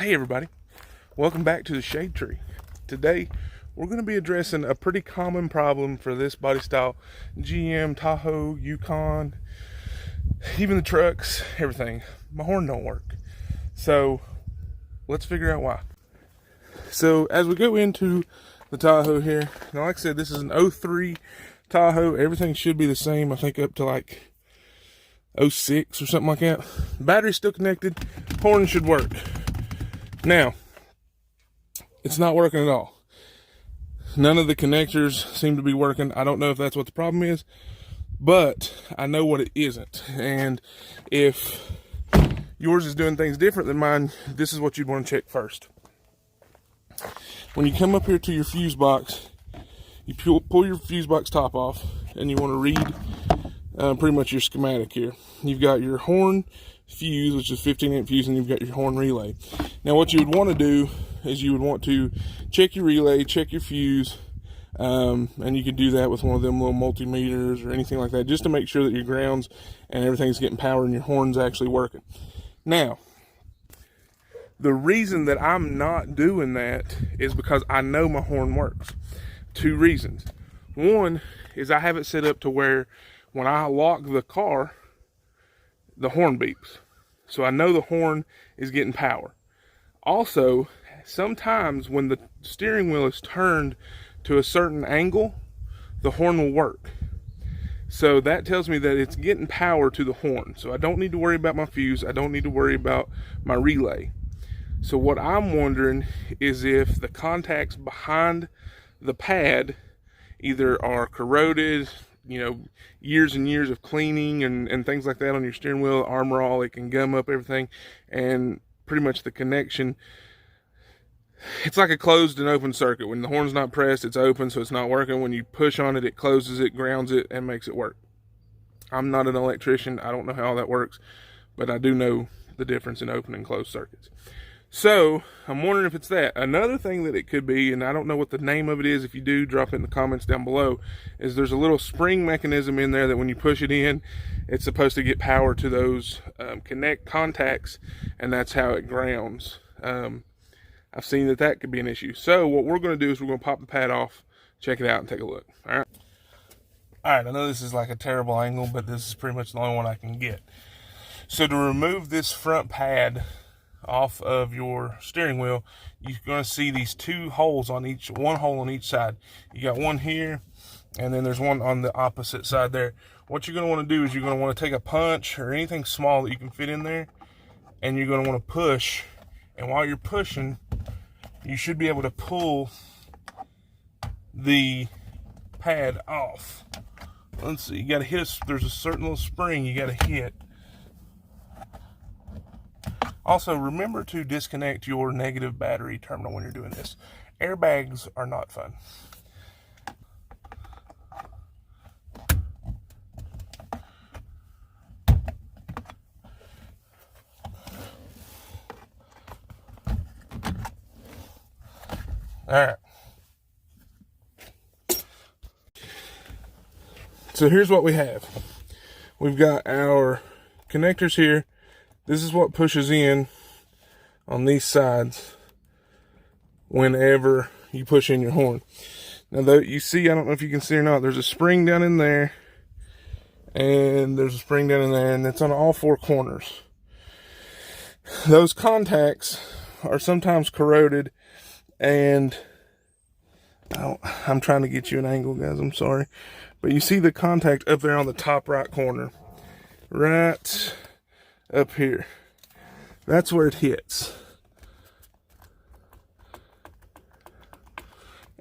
Hey everybody, welcome back to the Shade Tree. Today we're going to be addressing a pretty common problem for this body style. GM, Tahoe, Yukon, even the trucks, everything. My horn don't work. So let's figure out why. So as we go into the Tahoe here, now like I said, this is an 03 Tahoe. Everything should be the same, I think up to like 06 or something like that. Battery's still connected, horn should work. Now, it's not working at all. None of the connectors seem to be working. I don't know if that's what the problem is, but I know what it isn't. And if yours is doing things different than mine, this is what you'd want to check first. When you come up here to your fuse box, you pull your fuse box top off, and you want to read pretty much your schematic here. You've got your horn fuse, which is 15-amp fuse, and you've got your horn relay. Now what you would want to do is you would want to check your relay, check your fuse, and you can do that with one of them little multimeters or anything like that, just to make sure that your grounds and everything's getting power and your horn's actually working. Now, the reason that I'm not doing that is because I know my horn works. Two reasons. One is I have it set up to where when I lock the car, the horn beeps. So I know the horn is getting power. Also, sometimes when the steering wheel is turned to a certain angle, the horn will work. So that tells me that it's getting power to the horn. So I don't need to worry about my fuse. I don't need to worry about my relay. So what I'm wondering is if the contacts behind the pad either are corroded, years and years of cleaning and things like that on your steering wheel, Armor All, it can gum up everything, and pretty much the connection, it's like a closed and open circuit. When the horn's not pressed, it's open, so it's not working. When you push on it, it closes it, grounds it, and makes it work. I'm not an electrician. I don't know how all that works, but I do know the difference in open and closed circuits. So I'm wondering if it's that. Another thing that it could be, and I don't know what the name of it is, if you do, drop it in the comments down below, is there's a little spring mechanism in there that when you push it in, it's supposed to get power to those connect contacts, and that's how it grounds. I've seen that could be an issue. So what we're going to do is we're going to pop the pad off, check it out, and take a look. All right, I know this is like a terrible angle, but this is pretty much the only one I can get. So to remove this front pad off of your steering wheel, you're going to see these two holes on each, one hole on each side. You got one here, and then there's one on the opposite side there. What you're going to want to do is you're going to want to take a punch or anything small that you can fit in there, and you're going to want to push. And while you're pushing, you should be able to pull the pad off. Let's see, you got to hit there's a certain little spring you got to hit. Also, remember to disconnect your negative battery terminal when you're doing this. Airbags are not fun. All right. So here's what we have. We've got our connectors here. This is what pushes in on these sides whenever you push in your horn. Now, though, you see, I don't know if you can see or not, there's a spring down in there, and there's a spring down in there, and it's on all four corners. Those contacts are sometimes corroded, and I'm trying to get you an angle, guys, I'm sorry. But you see the contact up there on the top right corner, right up here. That's where it hits.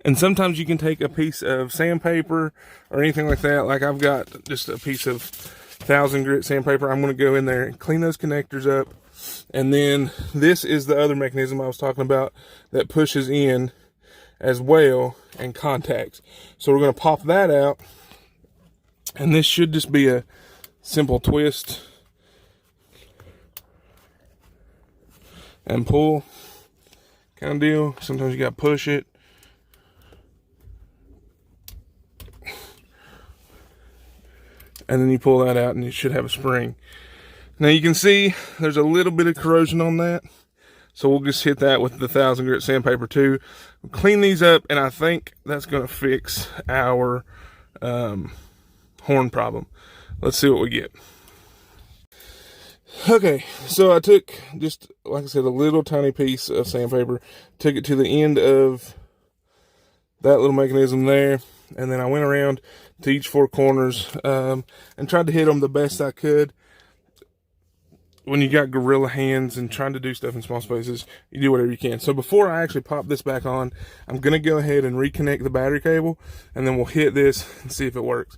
And sometimes you can take a piece of sandpaper or anything like that. Like I've got just a piece of 1000 grit sandpaper. I'm going to go in there and clean those connectors up. And then this is the other mechanism I was talking about that pushes in as well and contacts. So we're going to pop that out. And this should just be a simple twist and pull kind of deal. Sometimes you got to push it. And then you pull that out and you should have a spring. Now you can see there's a little bit of corrosion on that. So we'll just hit that with the 1000 grit sandpaper too. Clean these up, and I think that's going to fix our horn problem. Let's see what we get. Okay, so I took just, like I said, a little tiny piece of sandpaper, took it to the end of that little mechanism there, and then I went around to each four corners and tried to hit them the best I could. When you got gorilla hands and trying to do stuff in small spaces, you do whatever you can. So before I actually pop this back on, I'm going to go ahead and reconnect the battery cable, and then we'll hit this and see if it works.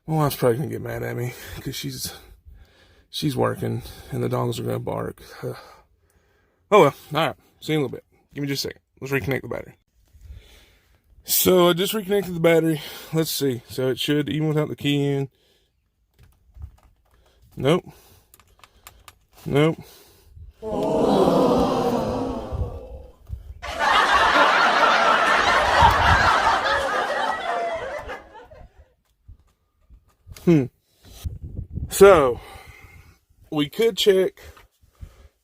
My wife's probably going to get mad at me because she's working and the dogs are going to bark. Oh well, alright, see you in a little bit. Give me just a second. Let's reconnect the battery. So I just reconnected the battery. Let's see. So it should, even without the key in. Nope. Nope. So we could check,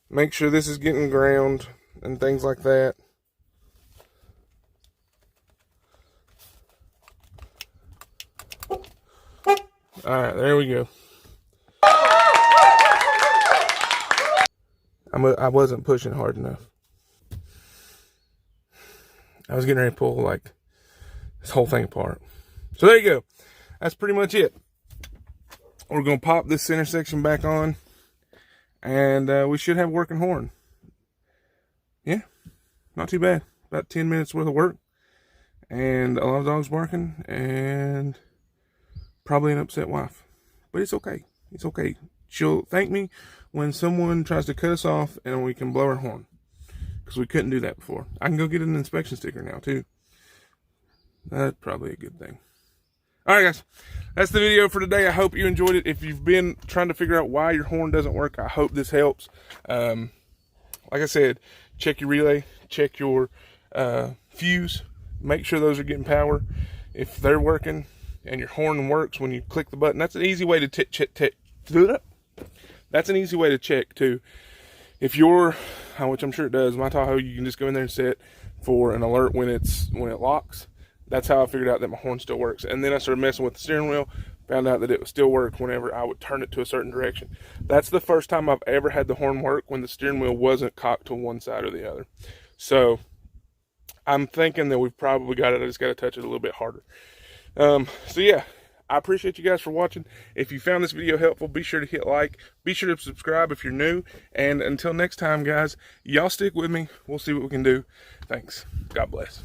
make sure this is getting ground and things like that. All right, there we go. I wasn't pushing hard enough. I was getting ready to pull like this whole thing apart. So there you go. That's pretty much it. We're going to pop this center section back on, and we should have a working horn. Yeah, not too bad. About 10 minutes worth of work, and a lot of dogs barking, and probably an upset wife. But it's okay. It's okay. She'll thank me when someone tries to cut us off and we can blow our horn, because we couldn't do that before. I can go get an inspection sticker now too. That's probably a good thing. All right, guys, that's the video for today. I hope you enjoyed it. If you've been trying to figure out why your horn doesn't work, I hope this helps. Like I said, check your relay, check your fuse, make sure those are getting power. If they're working and your horn works when you click the button, that's an easy way to that's an easy way to check too. If you're, which I'm sure it does, my Tahoe, you can just go in there and set for an alert when it locks. That's how I figured out that my horn still works. And then I started messing with the steering wheel, found out that it would still work whenever I would turn it to a certain direction. That's the first time I've ever had the horn work when the steering wheel wasn't cocked to one side or the other. So I'm thinking that we've probably got it. I just got to touch it a little bit harder. So yeah, I appreciate you guys for watching. If you found this video helpful, be sure to hit like. Be sure to subscribe if you're new. And until next time, guys, y'all stick with me. We'll see what we can do. Thanks. God bless.